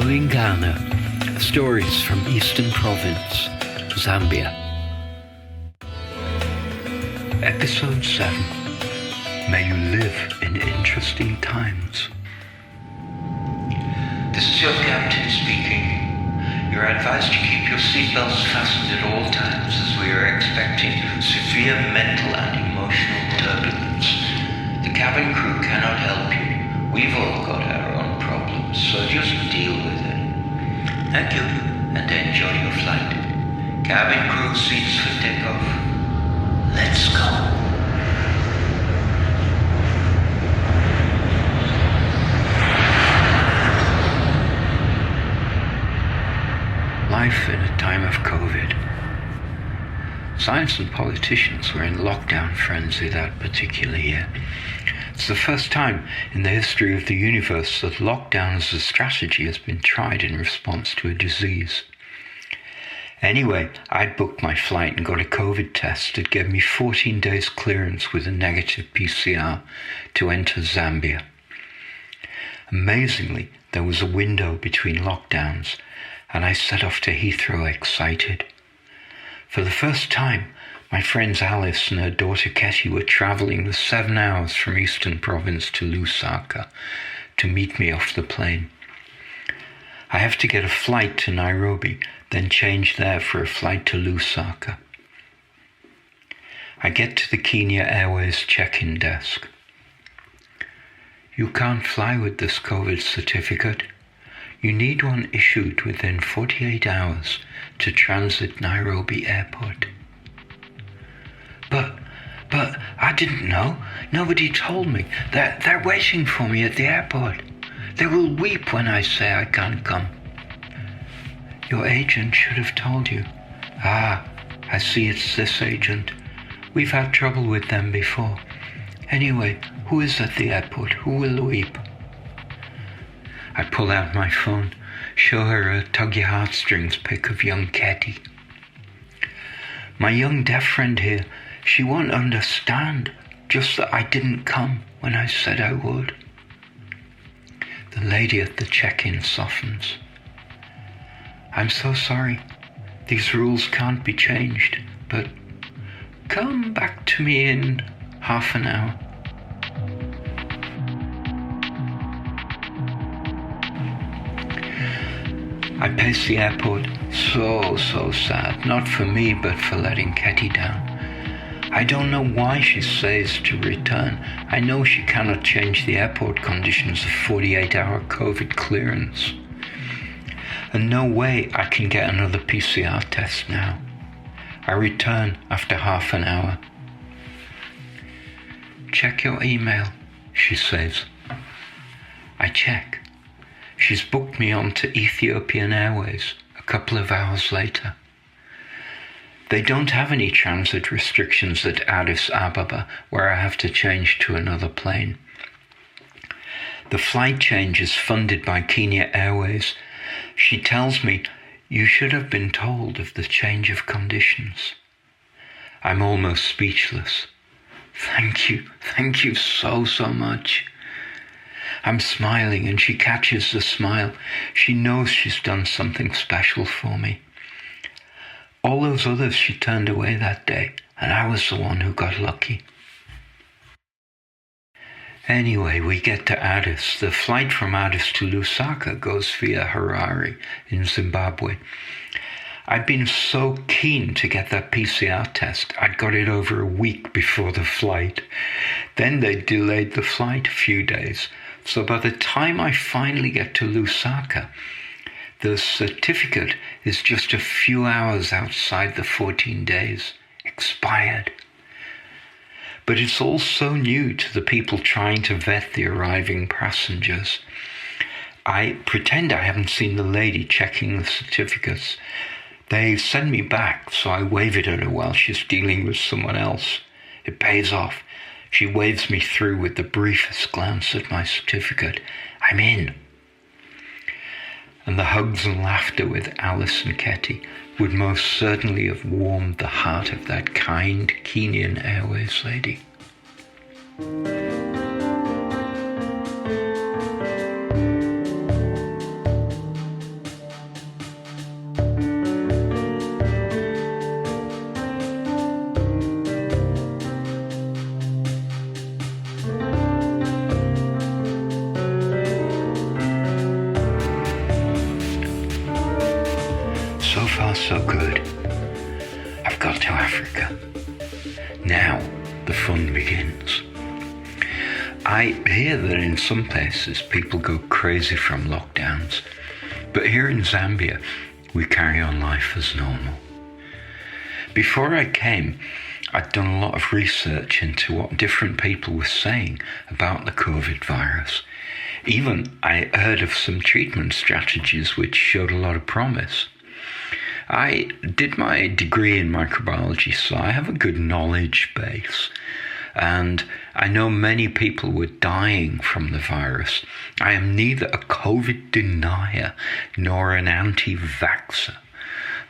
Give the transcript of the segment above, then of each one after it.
Mulingana, stories from Eastern Province, Zambia. Episode 7. May you live in interesting times. This is your captain speaking. You are advised to keep your seatbelts fastened at all times as we are expecting severe mental and emotional turbulence. The cabin crew cannot help you. We've all got our own problems, so just deal with it. Thank you, and enjoy your flight. Cabin crew seats for takeoff. Let's go. Life in a time of COVID. Science and politicians were in lockdown frenzy that particular year. It's the first time in the history of the universe that lockdown as a strategy has been tried in response to a disease. Anyway, I'd booked my flight and got a COVID test that gave me 14 days clearance with a negative PCR to enter Zambia. Amazingly, there was a window between lockdowns, and I set off to Heathrow excited. For the first time, my friends Alice and her daughter Ketty were travelling the 7 hours from Eastern Province to Lusaka to meet me off the plane. I have to get a flight to Nairobi, then change there for a flight to Lusaka. I get to the Kenya Airways check-in desk. You can't fly with this COVID certificate. You need one issued within 48 hours to transit Nairobi Airport. But I didn't know. Nobody told me. They're waiting for me at the airport. They will weep when I say I can't come. Your agent should have told you. Ah, I see it's this agent. We've had trouble with them before. Anyway, who is at the airport? Who will weep? I pull out my phone, show her a tug your heartstrings pic of young Ketty. My young deaf friend here, she won't understand just that I didn't come when I said I would. The lady at the check-in softens. I'm so sorry. These rules can't be changed, but come back to me in half an hour. I pace the airport, so sad, not for me, but for letting Ketty down. I don't know why she says to return. I know she cannot change the airport conditions of 48-hour COVID clearance. And no way I can get another PCR test now. I return after half an hour. Check your email, she says. I check. She's booked me onto Ethiopian Airways a couple of hours later. They don't have any transit restrictions at Addis Ababa, where I have to change to another plane. The flight change is funded by Kenya Airways. She tells me, you should have been told of the change of conditions. I'm almost speechless. Thank you so much. I'm smiling and she catches the smile. She knows she's done something special for me. All those others she turned away that day, and I was the one who got lucky. Anyway, we get to Addis. The flight from Addis to Lusaka goes via Harare in Zimbabwe. I'd been so keen to get that PCR test, I'd got it over a week before the flight. Then they delayed the flight a few days. So by the time I finally get to Lusaka, the certificate is just a few hours outside the 14 days, expired. But it's all so new to the people trying to vet the arriving passengers. I pretend I haven't seen the lady checking the certificates. They send me back, so I wave it at her while she's dealing with someone else. It pays off. She waves me through with the briefest glance at my certificate. I'm in. And the hugs and laughter with Alice and Ketty would most certainly have warmed the heart of that kind Kenyan Airways lady. to Africa. Now the fun begins. I hear that in some places people go crazy from lockdowns, but here in Zambia, we carry on life as normal. Before I came, I'd done a lot of research into what different people were saying about the COVID virus. Even I heard of some treatment strategies which showed a lot of promise. I did my degree in microbiology, so I have a good knowledge base. And I know many people were dying from the virus. I am neither a COVID denier nor an anti-vaxxer.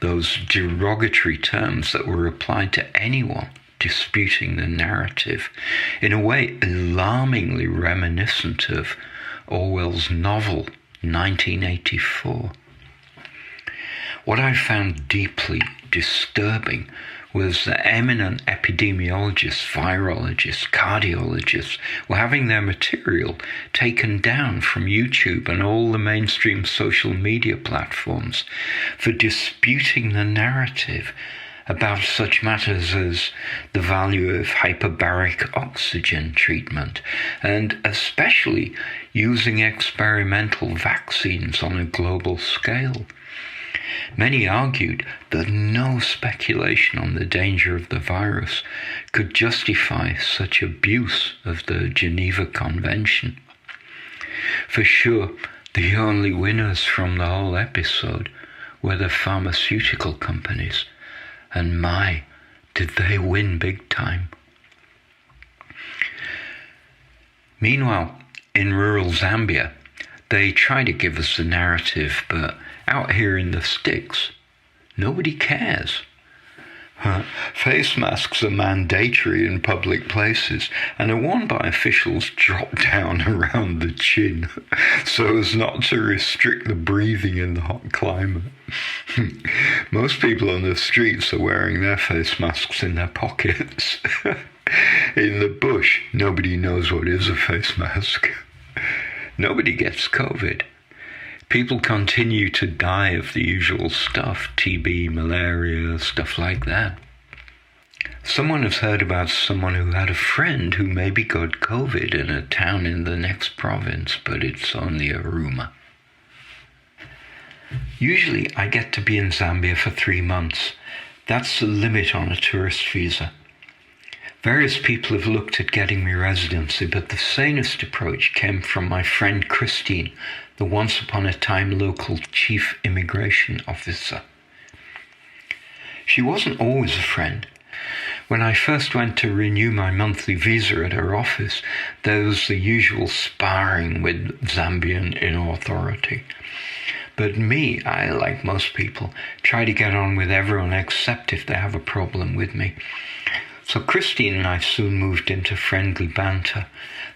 Those derogatory terms that were applied to anyone disputing the narrative, in a way alarmingly reminiscent of Orwell's novel 1984. What I found deeply disturbing was that eminent epidemiologists, virologists, cardiologists were having their material taken down from YouTube and all the mainstream social media platforms for disputing the narrative about such matters as the value of hyperbaric oxygen treatment, and especially using experimental vaccines on a global scale. Many argued that no speculation on the danger of the virus could justify such abuse of the Geneva Convention. For sure, the only winners from the whole episode were the pharmaceutical companies, and my, did they win big time. Meanwhile, in rural Zambia, they try to give us the narrative, but out here in the sticks, nobody cares. Face masks are mandatory in public places and are worn by officials drop down around the chin so as not to restrict the breathing in the hot climate. Most people on the streets are wearing their face masks in their pockets. In the bush, nobody knows what is a face mask. Nobody gets COVID. People continue to die of the usual stuff, TB, malaria, stuff like that. Someone has heard about someone who had a friend who maybe got COVID in a town in the next province, but it's only a rumor. Usually I get to be in Zambia for 3 months. That's the limit on a tourist visa. Various people have looked at getting me residency, but the sanest approach came from my friend Christine, the once upon a time local chief immigration officer. She wasn't always a friend. When I first went to renew my monthly visa at her office, there was the usual sparring with Zambian inauthority. But me, I, like most people, try to get on with everyone except if they have a problem with me. So Christine and I soon moved into friendly banter.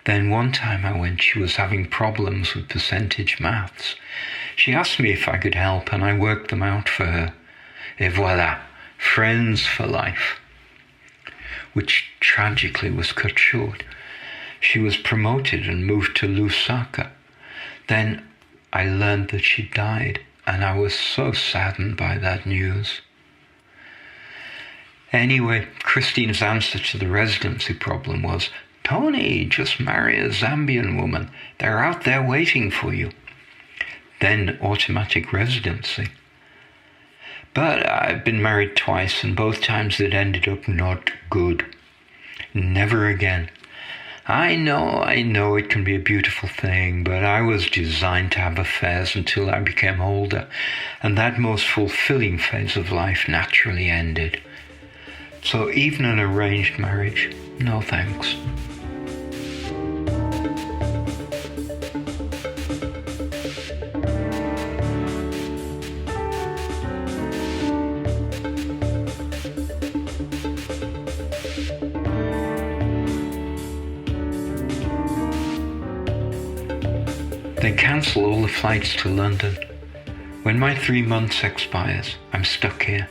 Then one time I went, she was having problems with percentage maths. She asked me if I could help, and I worked them out for her. Et voilà, friends for life. Which tragically was cut short. She was promoted and moved to Lusaka. Then I learned that she died, and I was so saddened by that news. Anyway, Christine's answer to the residency problem was, "Tony, just marry a Zambian woman. They're out there waiting for you." Then automatic residency. But I've been married twice, and both times it ended up not good. Never again. I know it can be a beautiful thing, but I was designed to have affairs until I became older, and that most fulfilling phase of life naturally ended. So even an arranged marriage, no thanks. They cancel all the flights to London. When my 3 months expires, I'm stuck here.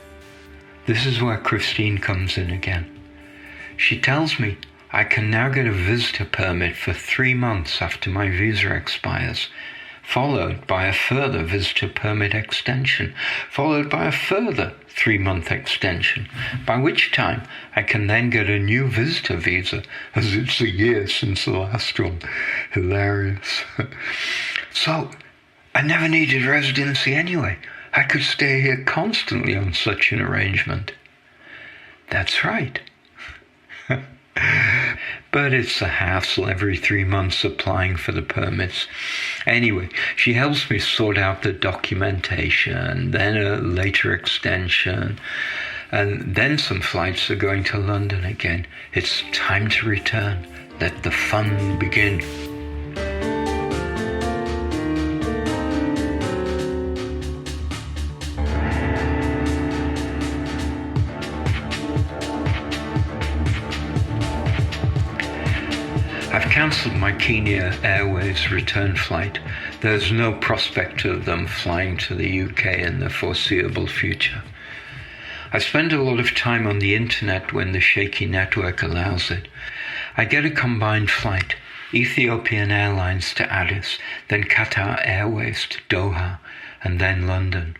This is where Christine comes in again. She tells me I can now get a visitor permit for 3 months after my visa expires, followed by a further visitor permit extension, followed by a further 3-month extension, by which time I can then get a new visitor visa, as it's a year since the last one. Hilarious. So, I never needed residency anyway. I could stay here constantly on such an arrangement. That's right. But it's a hassle every 3 months applying for the permits. Anyway, she helps me sort out the documentation, then a later extension, and then some flights are going to London again. It's time to return. Let the fun begin. I've cancelled my Kenya Airways return flight. There's no prospect of them flying to the UK in the foreseeable future. I spend a lot of time on the internet when the shaky network allows it. I get a combined flight, Ethiopian Airlines to Addis, then Qatar Airways to Doha, and then London.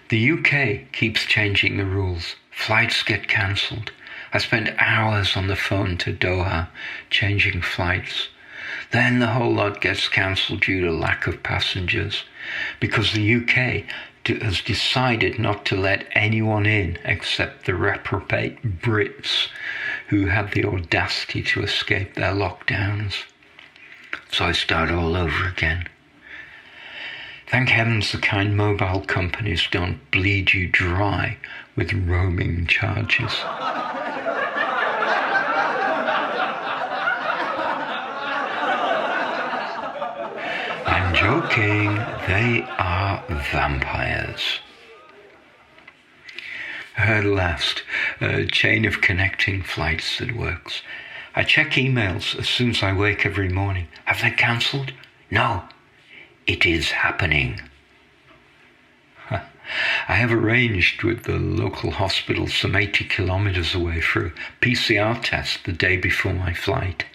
The UK keeps changing the rules. Flights get cancelled. I spent hours on the phone to Doha, changing flights. Then the whole lot gets cancelled due to lack of passengers, because the UK has decided not to let anyone in except the reprobate Brits who had the audacity to escape their lockdowns. So I start all over again. Thank heavens the kind mobile companies don't bleed you dry with roaming charges. I'm joking, they are vampires. At last, a chain of connecting flights that works. I check emails as soon as I wake every morning. Have they cancelled? No, it is happening. I have arranged with the local hospital some 80 kilometers away for a PCR test the day before my flight.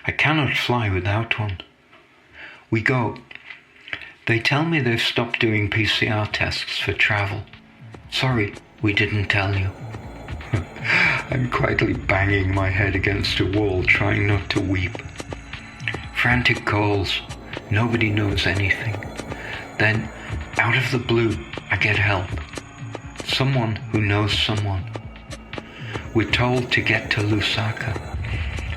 I cannot fly without one. We go. They tell me they've stopped doing PCR tests for travel. Sorry, we didn't tell you. I'm quietly banging my head against a wall, trying not to weep. Frantic calls. Nobody knows anything. Then, out of the blue, I get help. Someone who knows someone. We're told to get to Lusaka.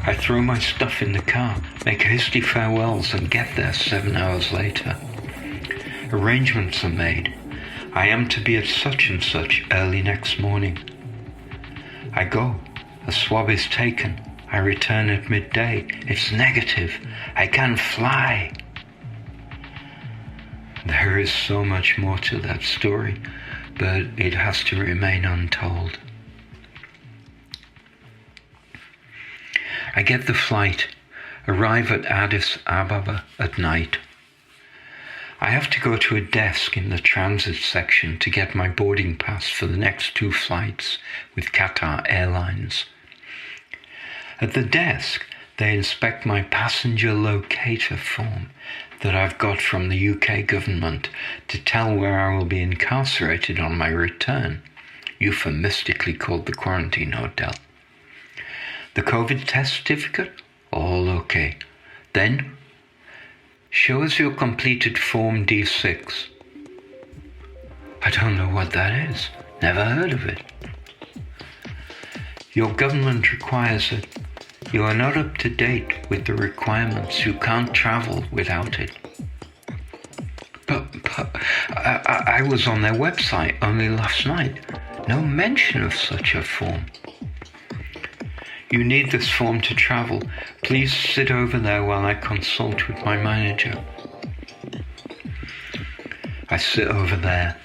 I throw my stuff in the car, make hasty farewells, and get there 7 hours later. Arrangements are made. I am to be at such and such early next morning. I go. A swab is taken. I return at midday. It's negative. I can fly. There is so much more to that story, but it has to remain untold. I get the flight, arrive at Addis Ababa at night. I have to go to a desk in the transit section to get my boarding pass for the next 2 flights with Qatar Airlines. At the desk, they inspect my passenger locator form that I've got from the UK government to tell where I will be incarcerated on my return, euphemistically called the quarantine hotel. The COVID test certificate? All okay. Then, show us your completed Form D6. I don't know what that is. Never heard of it. Your government requires it. You are not up to date with the requirements. You can't travel without it. But I was on their website only last night. No mention of such a form. You need this form to travel. Please sit over there while I consult with my manager. I sit over there.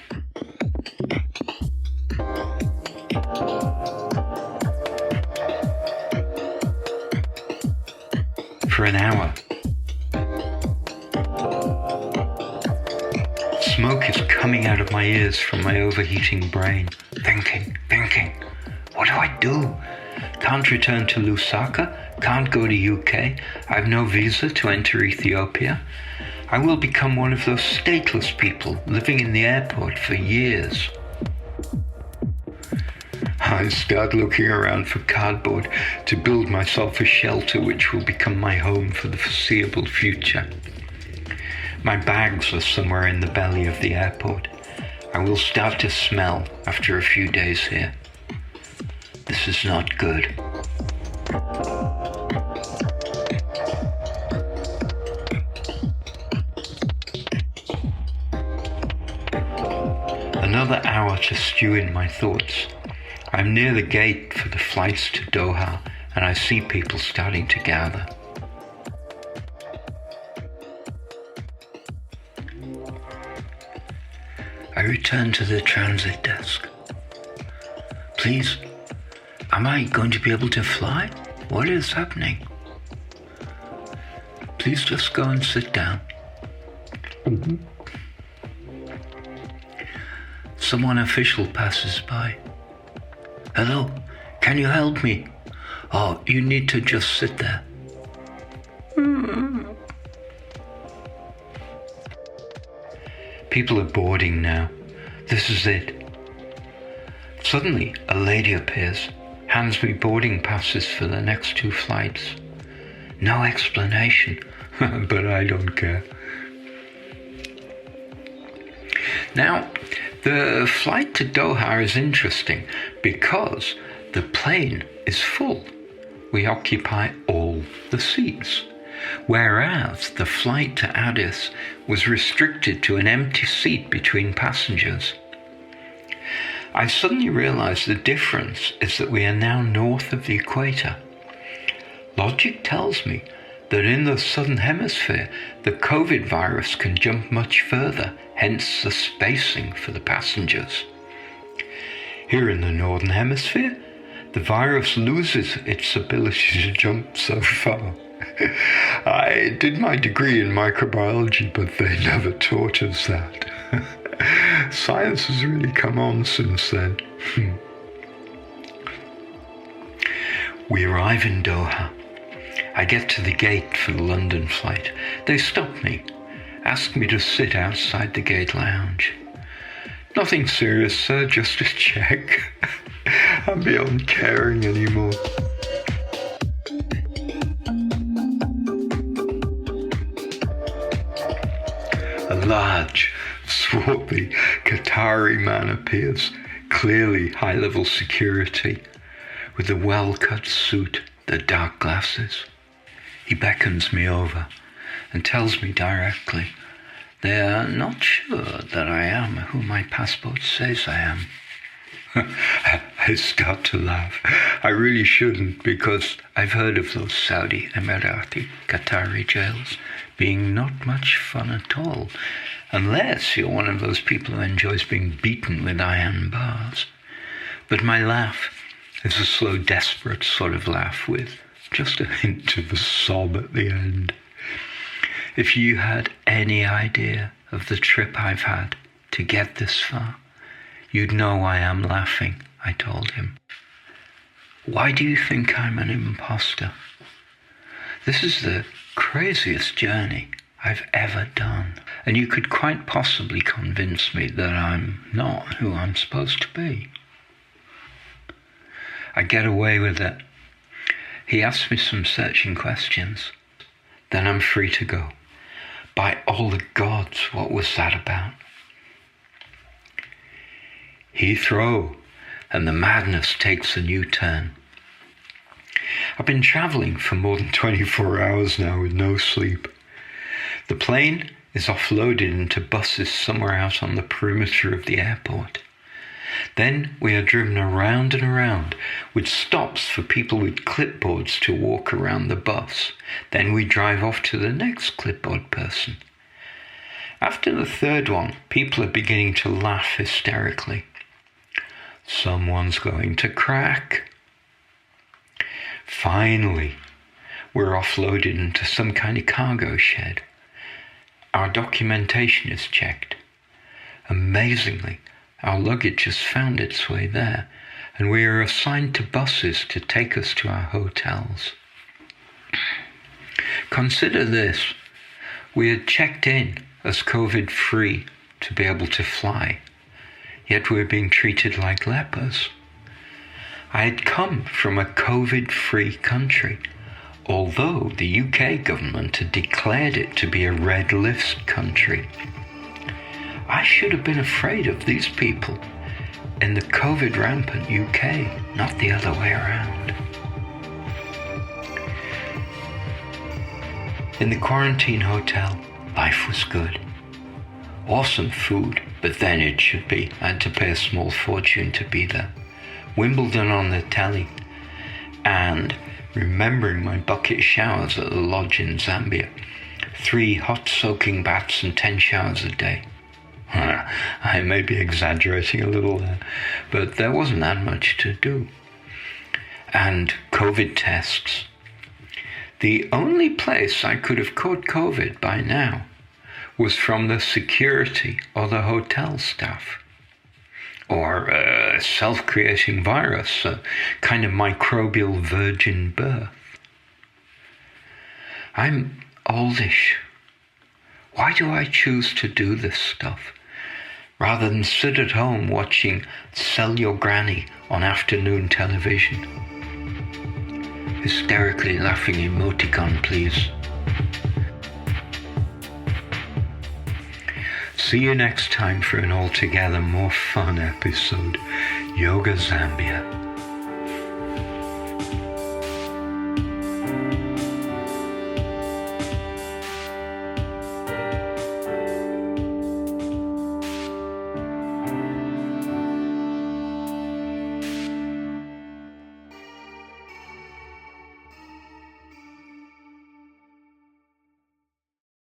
For an hour. Smoke is coming out of my ears from my overheating brain. Thinking. What do I do? Can't return to Lusaka, can't go to UK, I have no visa to enter Ethiopia. I will become one of those stateless people living in the airport for years. I start looking around for cardboard to build myself a shelter which will become my home for the foreseeable future. My bags are somewhere in the belly of the airport. I will start to smell after a few days here. This is not good. Another hour to stew in my thoughts. I'm near the gate for the flights to Doha, and I see people starting to gather. I return to the transit desk. Please, am I going to be able to fly? What is happening? Please just go and sit down. Someone official passes by. Hello, can you help me? Oh, you need to just sit there. People are boarding now. This is it. Suddenly, a lady appears, hands me boarding passes for the next 2 flights. No explanation, but I don't care. Now, the flight to Doha is interesting because the plane is full. We occupy all the seats. Whereas the flight to Addis was restricted to an empty seat between passengers. I suddenly realized the difference is that we are now north of the equator. Logic tells me that in the southern hemisphere, the COVID virus can jump much further, hence the spacing for the passengers. Here in the northern hemisphere, the virus loses its ability to jump so far. I did my degree in microbiology, but they never taught us that. Science has really come on since then. We arrive in Doha. I get to the gate for the London flight. They stop me, ask me to sit outside the gate lounge. Nothing serious, sir, just a check. I'm beyond caring anymore. A large, swarthy Qatari man appears, clearly high-level security, with a well-cut suit, the dark glasses. He beckons me over and tells me directly they are not sure that I am who my passport says I am. I start to laugh. I really shouldn't, because I've heard of those Saudi, Emirati, Qatari jails being not much fun at all, unless you're one of those people who enjoys being beaten with iron bars. But my laugh is a slow, desperate sort of laugh with just a hint of a sob at the end. If you had any idea of the trip I've had to get this far, you'd know why I'm laughing, I told him. Why do you think I'm an imposter? This is the craziest journey I've ever done, and you could quite possibly convince me that I'm not who I'm supposed to be. I get away with it. He asks me some searching questions. Then I'm free to go. By all the gods, what was that about? Heathrow, and the madness takes a new turn. I've been travelling for more than 24 hours now with no sleep. The plane is offloaded into buses somewhere out on the perimeter of the airport. Then we are driven around and around with stops for people with clipboards to walk around the bus. Then we drive off to the next clipboard person. After the third one, people are beginning to laugh hysterically. Someone's going to crack. Finally, we're offloaded into some kind of cargo shed. Our documentation is checked. Amazingly, our luggage has found its way there, and we are assigned to buses to take us to our hotels. Consider this. We had checked in as COVID-free to be able to fly, yet we were being treated like lepers. I had come from a COVID-free country, although the UK government had declared it to be a red list country. I should have been afraid of these people in the COVID-rampant UK, not the other way around. In the quarantine hotel, life was good. Awesome food, but then it should be. I had to pay a small fortune to be there. Wimbledon on the telly, and remembering my bucket showers at the lodge in Zambia. 3 hot soaking baths and 10 showers a day. I may be exaggerating a little there, but there wasn't that much to do. And COVID tests. The only place I could have caught COVID by now was from the security or the hotel staff. Or a self-creating virus, a kind of microbial virgin birth. I'm oldish. Why do I choose to do this stuff rather than sit at home watching Sell Your Granny on afternoon television? Hysterically laughing emoticon, please. See you next time for an altogether more fun episode. Yoga Zambia.